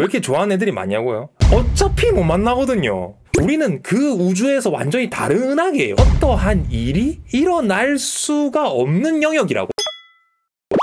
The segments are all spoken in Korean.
왜 이렇게 좋아하는 애들이 많냐고요? 어차피 못 만나거든요. 우리는 그 우주에서 완전히 다른 은하계예요. 어떠한 일이 일어날 수가 없는 영역이라고.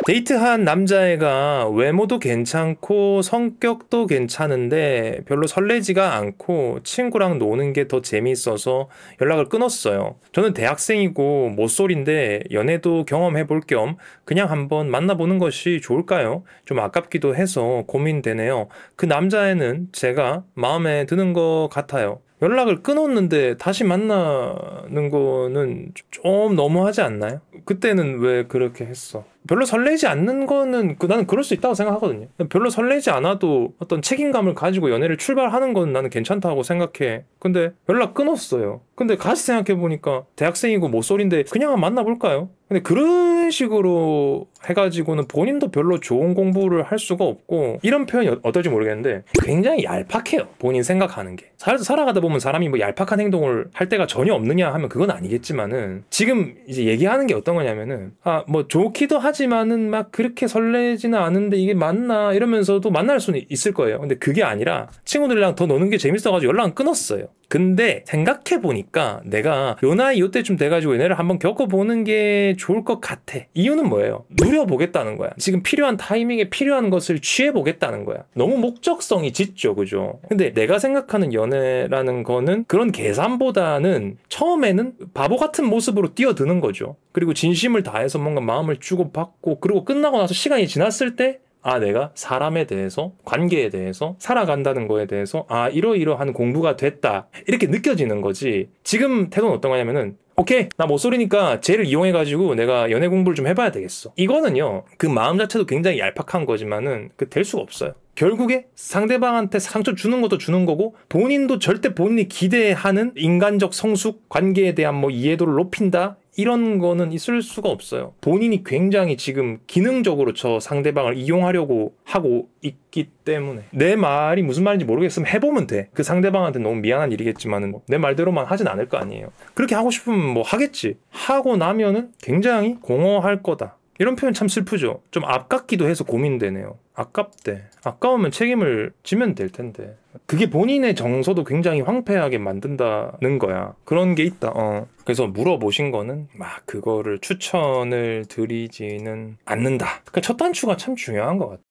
데이트한 남자애가 외모도 괜찮고 성격도 괜찮은데 별로 설레지가 않고 친구랑 노는 게 더 재미있어서 연락을 끊었어요. 저는 대학생이고 모쏠인데 연애도 경험해 볼 겸 그냥 한번 만나보는 것이 좋을까요? 좀 아깝기도 해서 고민되네요. 그 남자애는 제가 마음에 드는 것 같아요. 연락을 끊었는데 다시 만나는 거는 좀 너무하지 않나요? 그때는 왜 그렇게 했어? 별로 설레지 않는 거는 나는 그럴 수 있다고 생각하거든요. 별로 설레지 않아도 어떤 책임감을 가지고 연애를 출발하는 건 나는 괜찮다고 생각해. 근데 연락 끊었어요. 근데 다시 생각해보니까 대학생이고 모쏠인데 그냥 한번 만나볼까요? 근데 그런 식으로 해가지고는 본인도 별로 좋은 공부를 할 수가 없고, 이런 표현이 어떨지 모르겠는데 굉장히 얄팍해요. 본인 생각하는 게. 살아가다 보면 사람이 뭐 얄팍한 행동을 할 때가 전혀 없느냐 하면 그건 아니겠지만은, 지금 이제 얘기하는 게 어떤 거냐면은 뭐 좋기도 하지만은 막 그렇게 설레지는 않은데 이게 맞나 이러면서도 만날 수는 있을 거예요. 근데 그게 아니라 친구들이랑 더 노는 게 재밌어가지고 연락은 끊었어요. 근데 생각해보니까 내가 요 나이 요때쯤 돼가지고 연애를 한번 겪어보는 게 좋을 것 같아. 이유는 뭐예요? 누려보겠다는 거야. 지금 필요한 타이밍에 필요한 것을 취해보겠다는 거야. 너무 목적성이 짙죠, 그죠? 근데 내가 생각하는 연애라는 거는 그런 계산보다는 처음에는 바보 같은 모습으로 뛰어드는 거죠. 그리고 진심을 다해서 뭔가 마음을 주고받고, 그리고 끝나고 나서 시간이 지났을 때 내가 사람에 대해서, 관계에 대해서, 살아간다는 거에 대해서 이러이러한 공부가 됐다, 이렇게 느껴지는 거지. 지금 태도는 어떤 거냐면은, 오케이, 나 모쏠이니까 쟤를 이용해가지고 내가 연애 공부를 좀 해봐야 되겠어. 이거는요, 그 마음 자체도 굉장히 얄팍한 거지만은 될 수가 없어요. 결국에 상대방한테 상처 주는 것도 주는 거고, 본인도 절대 본인이 기대하는 인간적 성숙, 관계에 대한 뭐 이해도를 높인다, 이런 거는 있을 수가 없어요. 본인이 굉장히 지금 기능적으로 저 상대방을 이용하려고 하고 있기 때문에. 내 말이 무슨 말인지 모르겠으면 해보면 돼. 그 상대방한테 너무 미안한 일이겠지만은 내 말대로만 하진 않을 거 아니에요. 그렇게 하고 싶으면 뭐 하겠지. 하고 나면은 굉장히 공허할 거다. 이런 표현 참 슬프죠. 좀 아깝기도 해서 고민되네요. 아깝대. 아까우면 책임을 지면 될 텐데. 그게 본인의 정서도 굉장히 황폐하게 만든다는 거야. 그런 게 있다. 그래서 물어보신 거는 막 그거를 추천을 드리지는 않는다. 그러니까 첫 단추가 참 중요한 것 같아.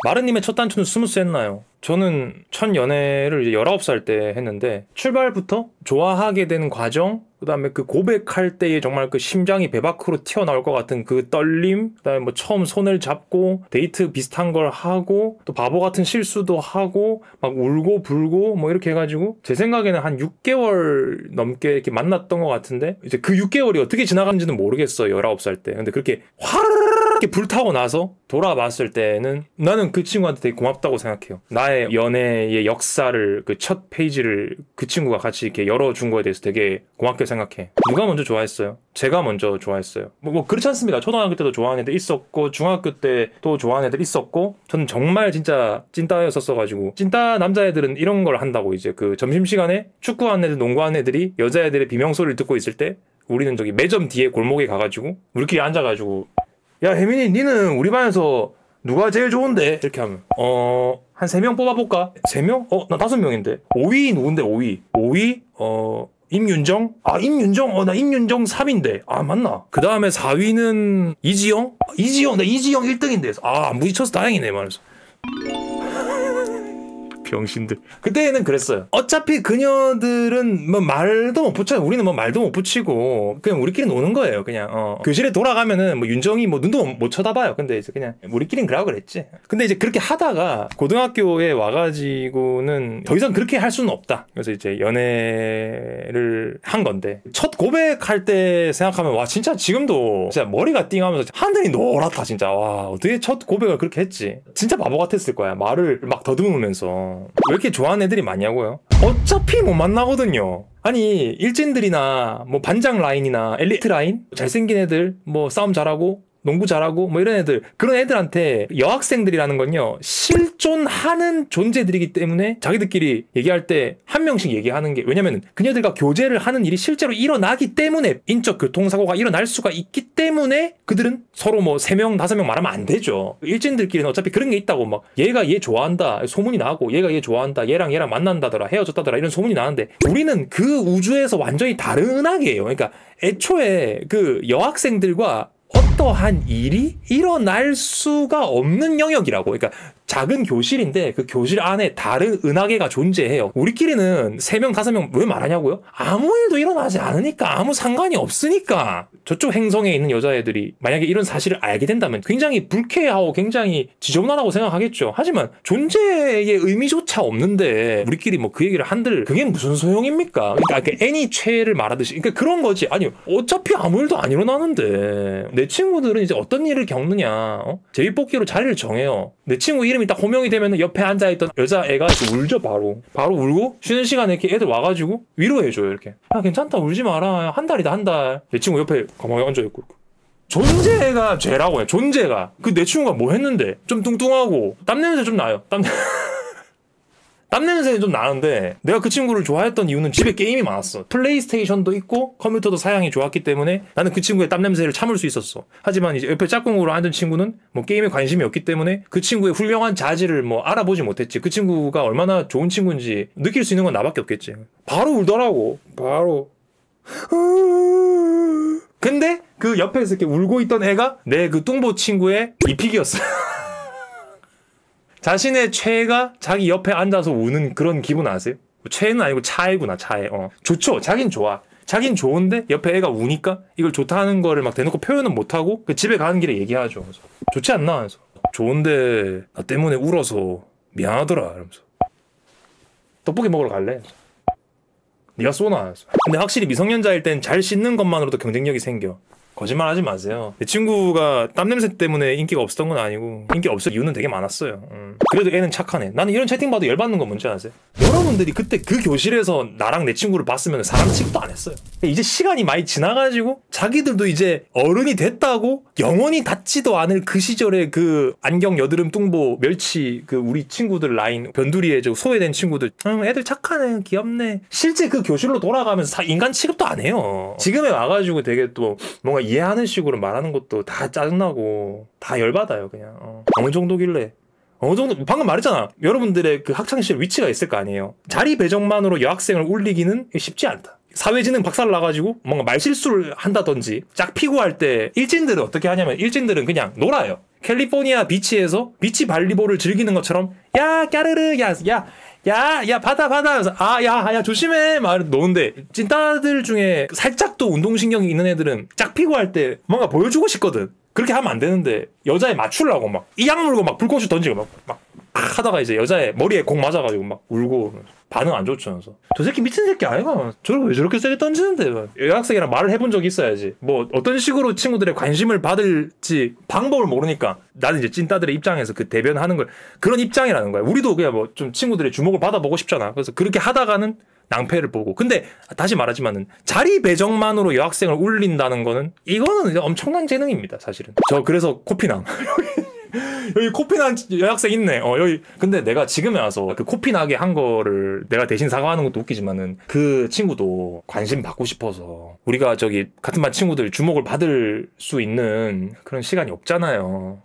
마르님의 첫 단추는 스무스했나요? 저는 첫 연애를 이제 19살 때 했는데, 출발부터 좋아하게 되는 과정, 그 다음에 그 고백할 때에 정말 그 심장이 배 밖으로 튀어나올 것 같은 그 떨림, 그 다음에 뭐 처음 손을 잡고 데이트 비슷한 걸 하고, 또 바보 같은 실수도 하고, 막 울고 불고 뭐 이렇게 해가지고, 제 생각에는 한 6개월 넘게 이렇게 만났던 것 같은데, 이제 그 6개월이 어떻게 지나간지는 모르겠어요, 19살 때. 근데 그렇게 이렇게 불타고 나서 돌아봤을 때는 나는 그 친구한테 되게 고맙다고 생각해요. 나의 연애의 역사를, 그 첫 페이지를 그 친구가 같이 이렇게 열어준 거에 대해서 되게 고맙게 생각해. 누가 먼저 좋아했어요? 제가 먼저 좋아했어요. 뭐 그렇지 않습니까? 초등학교 때도 좋아하는 애들 있었고, 중학교 때도 좋아하는 애들 있었고, 저는 정말 진짜 찐따였었어가지고, 찐따 남자애들은 이런 걸 한다고, 이제 그 점심시간에 축구하는 애들, 농구하는 애들이 여자애들의 비명소리를 듣고 있을 때, 우리는 저기 매점 뒤에 골목에 가가지고 우리끼리 앉아가지고, 야 혜민이, 니는 우리 반에서 누가 제일 좋은데? 이렇게 하면 한 3명 뽑아볼까? 3명? 나 5명인데 5위 누군데? 5위? 임윤정? 임윤정? 나 임윤정 3인데 맞나? 그 다음에 4위는 이지영? 나 이지영 1등인데 안 부딪혀서 다행이네 말해서. 병신들. 그때는 그랬어요. 어차피 그녀들은 뭐 말도 못 붙여요. 우리는 뭐 말도 못 붙이고 그냥 우리끼리 노는 거예요. 그냥 교실에 돌아가면은 뭐 윤정이 뭐 눈도 못 쳐다봐요. 근데 이제 그냥 우리끼리는 그러고 그랬지. 근데 이제 그렇게 하다가 고등학교에 와가지고는 더 이상 그렇게 할 수는 없다. 그래서 이제 연애를 한 건데, 첫 고백할 때 생각하면 와 진짜 지금도 진짜 머리가 띵하면서 하늘이 노랗다 진짜. 와 어떻게 첫 고백을 그렇게 했지? 진짜 바보 같았을 거야. 말을 막 더듬으면서. 왜 이렇게 좋아하는 애들이 많냐고요? 어차피 못 만나거든요. 아니 일진들이나 뭐 반장 라인이나 엘리트 라인, 잘생긴 애들, 뭐 싸움 잘하고 농구 잘하고 뭐 이런 애들, 그런 애들한테 여학생들이라는 건요 실존하는 존재들이기 때문에 자기들끼리 얘기할 때 한 명씩 얘기하는 게, 왜냐면 그녀들과 교제를 하는 일이 실제로 일어나기 때문에 인적 교통사고가 일어날 수가 있기 때문에 그들은 서로 뭐 3명 5명 말하면 안 되죠. 일진들끼리는 어차피 그런 게 있다고, 막 얘가 얘 좋아한다 소문이 나고, 얘가 얘 좋아한다, 얘랑 만난다더라, 헤어졌다더라, 이런 소문이 나는데 우리는 그 우주에서 완전히 다른 은하계예요. 그러니까 애초에 그 여학생들과 어떠한 일이 일어날 수가 없는 영역이라고. 그러니까 작은 교실인데 그 교실 안에 다른 은하계가 존재해요. 우리끼리는 3명 5명 왜 말하냐고요? 아무 일도 일어나지 않으니까, 아무 상관이 없으니까. 저쪽 행성에 있는 여자애들이 만약에 이런 사실을 알게 된다면 굉장히 불쾌하고 굉장히 지저분하다고 생각하겠죠. 하지만 존재의 의미조차 없는데 우리끼리 뭐 그 얘기를 한들 그게 무슨 소용입니까? 그러니까 애니 최를 말하듯이, 그러니까 그런 거지. 아니 어차피 아무 일도 안 일어나는데. 내 친구들은 이제 어떤 일을 겪느냐, 제비뽑기로 자리를 정해요. 내 친구 이름이 딱 호명이 되면 옆에 앉아있던 여자애가 울죠. 바로 울고 쉬는 시간에 이렇게 애들 와가지고 위로해줘요. 이렇게 야 괜찮다, 울지 마라, 한 달이다, 한 달. 내 친구 옆에 가만히 앉아있고, 존재가 죄라고 해. 존재가. 그 내 친구가 뭐 했는데 좀 뚱뚱하고 땀냄새 좀 나요. 땀냄새는 좀 나는데 내가 그 친구를 좋아했던 이유는 집에 게임이 많았어. 플레이스테이션도 있고 컴퓨터도 사양이 좋았기 때문에 나는 그 친구의 땀냄새를 참을 수 있었어. 하지만 이제 옆에 짝꿍으로 앉은 친구는 뭐 게임에 관심이 없기 때문에 그 친구의 훌륭한 자질을 뭐 알아보지 못했지. 그 친구가 얼마나 좋은 친구인지 느낄 수 있는 건 나밖에 없겠지. 바로 울더라고. 바로. 근데 그 옆에서 이렇게 울고 있던 애가 내 그 뚱보 친구의 이픽이었어. 자신의 최애가 자기 옆에 앉아서 우는 그런 기분 아세요? 최애는 아니고 차애구나, 차애. 좋죠. 자긴 좋아. 자긴 좋은데 옆에 애가 우니까 이걸 좋다는 거를 막 대놓고 표현은 못하고 그 집에 가는 길에 얘기하죠. 그래서 좋지 않나? 그래서 좋은데 나 때문에 울어서 미안하더라 이러면서 떡볶이 먹으러 갈래? 네가 쏘나? 근데 확실히 미성년자일 땐 잘 씻는 것만으로도 경쟁력이 생겨. 거짓말 하지 마세요. 내 친구가 땀냄새 때문에 인기가 없었던 건 아니고 인기 없을 이유는 되게 많았어요. 그래도 애는 착하네. 나는 이런 채팅 봐도 열받는 건 뭔지 아세요? 여러분들이 그때 그 교실에서 나랑 내 친구를 봤으면 사람 취급도 안 했어요. 이제 시간이 많이 지나가지고 자기들도 이제 어른이 됐다고 영원히 닿지도 않을 그 시절에 그 안경 여드름 뚱보 멸치 그 우리 친구들 라인 변두리에 저 소외된 친구들 애들 착하네, 귀엽네. 실제 그 교실로 돌아가면서 인간 취급도 안 해요. 지금에 와가지고 되게 또 뭔가 이해하는 식으로 말하는 것도 다 짜증나고 다 열받아요. 그냥 어느 정도길래, 어느 정도. 방금 말했잖아. 여러분들의 그 학창시절 위치가 있을 거 아니에요. 자리 배정만으로 여학생을 울리기는 쉽지 않다. 사회지능 박살 나가지고 뭔가 말실수를 한다든지 짝 피고 할 때 일진들은 어떻게 하냐면 일진들은 그냥 놀아요. 캘리포니아 비치에서 비치 발리볼을 즐기는 것처럼 야 까르르 야 받아 그래서 야 조심해 막 노는데, 찐따들 중에 살짝 또 운동신경이 있는 애들은 짝 피고 할 때 뭔가 보여주고 싶거든. 그렇게 하면 안 되는데 여자애 맞추려고 막 이악 물고 막 불꽃을 던지고 막 하다가 이제 여자애 머리에 공 맞아가지고 막 울고 반응 안 좋죠. 그래서 저 새끼 미친 새끼 아이가 저렇게 왜 저렇게 세게 던지는데. 여학생이랑 말을 해본 적이 있어야지. 뭐 어떤 식으로 친구들의 관심을 받을지 방법을 모르니까 나는 이제 찐따들의 입장에서 그 대변하는 걸 그런 입장이라는 거야. 우리도 그냥 뭐 좀 친구들의 주목을 받아보고 싶잖아. 그래서 그렇게 하다가는 낭패를 보고. 근데 다시 말하지만은 자리 배정만으로 여학생을 울린다는 거는 이거는 엄청난 재능입니다, 사실은. 저 그래서 코피남 여기 코피난 여학생 있네. 여기. 근데 내가 지금에 와서 그 코피나게 한 거를 내가 대신 사과하는 것도 웃기지만은 그 친구도 관심 받고 싶어서 우리가 저기 같은 반 친구들 주목을 받을 수 있는 그런 시간이 없잖아요.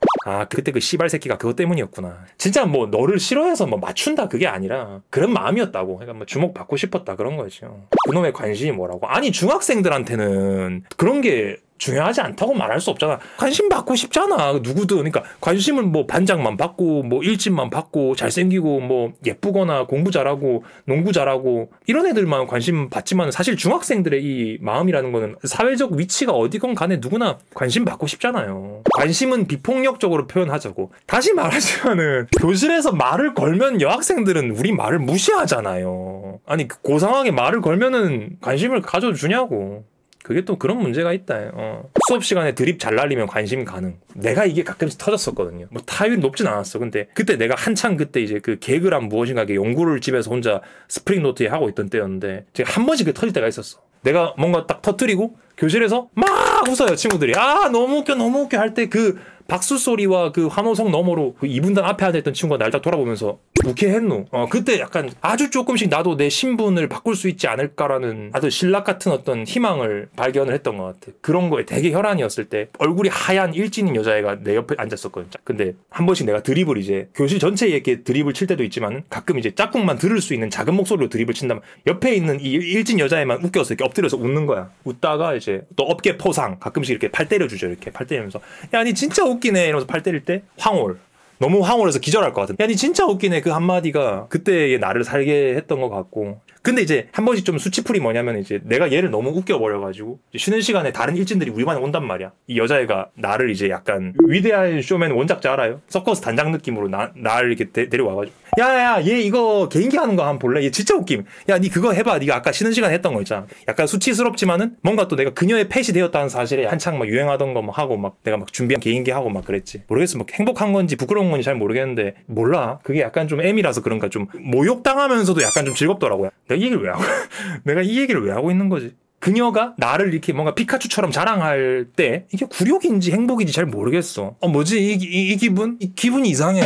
그때 그 씨발 새끼가 그것 때문이었구나. 진짜 뭐 너를 싫어해서 뭐 맞춘다 그게 아니라 그런 마음이었다고. 그러니까 뭐 주목 받고 싶었다 그런 거죠. 그놈의 관심이 뭐라고. 아니 중학생들한테는 그런 게 중요하지 않다고 말할 수 없잖아. 관심 받고 싶잖아, 누구든. 그러니까 관심을 뭐 반장만 받고 뭐 일진만 받고 잘생기고 뭐 예쁘거나 공부 잘하고 농구 잘하고 이런 애들만 관심 받지만 사실 중학생들의 이 마음이라는 거는 사회적 위치가 어디건 간에 누구나 관심 받고 싶잖아요. 관심은 비폭력적으로 표현하자고. 다시 말하지만은 교실에서 말을 걸면 여학생들은 우리 말을 무시하잖아요. 아니 고상하게 말을 걸면은 관심을 가져주냐고. 그게 또 그런 문제가 있다. 수업 시간에 드립 잘 날리면 관심 가능. 내가 이게 가끔씩 터졌었거든요. 뭐 타율이 높진 않았어. 근데 그때 내가 한창 그때 이제 그 개그란 무엇인가 연구를 집에서 혼자 스프링 노트에 하고 있던 때였는데 제가 한 번씩 그 터질 때가 있었어. 내가 뭔가 딱 터뜨리고 교실에서 막 웃어요 친구들이. 아 너무 웃겨 너무 웃겨 할 때 그 박수 소리와 그 환호성 너머로 그 2분단 앞에 앉아있던 친구가 날 딱 돌아보면서 부캐했노. 그때 약간 아주 조금씩 나도 내 신분을 바꿀 수 있지 않을까라는 아주 신락 같은 어떤 희망을 발견을 했던 것 같아. 그런 거에 되게 혈안이었을 때 얼굴이 하얀 일진인 여자애가 내 옆에 앉았었거든. 근데 한 번씩 내가 드립을 이제 교실 전체에 이렇게 드립을 칠 때도 있지만 가끔 이제 짝꿍만 들을 수 있는 작은 목소리로 드립을 친다면 옆에 있는 이 일진 여자애만 웃겨서 이렇게 엎드려서 웃는 거야. 웃다가 이제 또 어깨 포상 가끔씩 이렇게 팔 때려주죠. 이렇게 팔 때리면서 야 니 진짜 웃기네 이러면서 팔 때릴 때 황홀. 너무 황홀해서 기절할 것 같은. 야, 니 진짜 웃기네. 그 한마디가 그때의 나를 살게 했던 것 같고. 근데 이제 한 번씩 좀 수치풀이 뭐냐면 이제 내가 얘를 너무 웃겨버려가지고 쉬는 시간에 다른 일진들이 우리 반에 온단 말이야. 이 여자애가 나를 이제 약간 위대한 쇼맨 원작자 알아요? 서커스 단장 느낌으로 나를 이렇게 데려와가지고 야야야 얘 이거 개인기 하는 거 한번 볼래? 얘 진짜 웃김. 야 니 그거 해봐. 니가 아까 쉬는 시간에 했던 거 있잖아. 약간 수치스럽지만은 뭔가 또 내가 그녀의 펫이 되었다는 사실에 한창 막 유행하던 거 막 하고 막 내가 막 준비한 개인기 하고 막 그랬지. 모르겠어. 뭐 행복한 건지 부끄러운 건지 잘 모르겠는데 몰라. 그게 약간 좀 M이라서 그런가 좀 모욕당하면서도 약간 좀 즐겁더라고요. 내가 이 얘기를 왜 하고 내가 이 얘기를 왜 하고 있는 거지? 그녀가 나를 이렇게 뭔가 피카츄처럼 자랑할 때 이게 굴욕인지 행복인지 잘 모르겠어. 뭐지 이 기분? 이 기분이 이상해.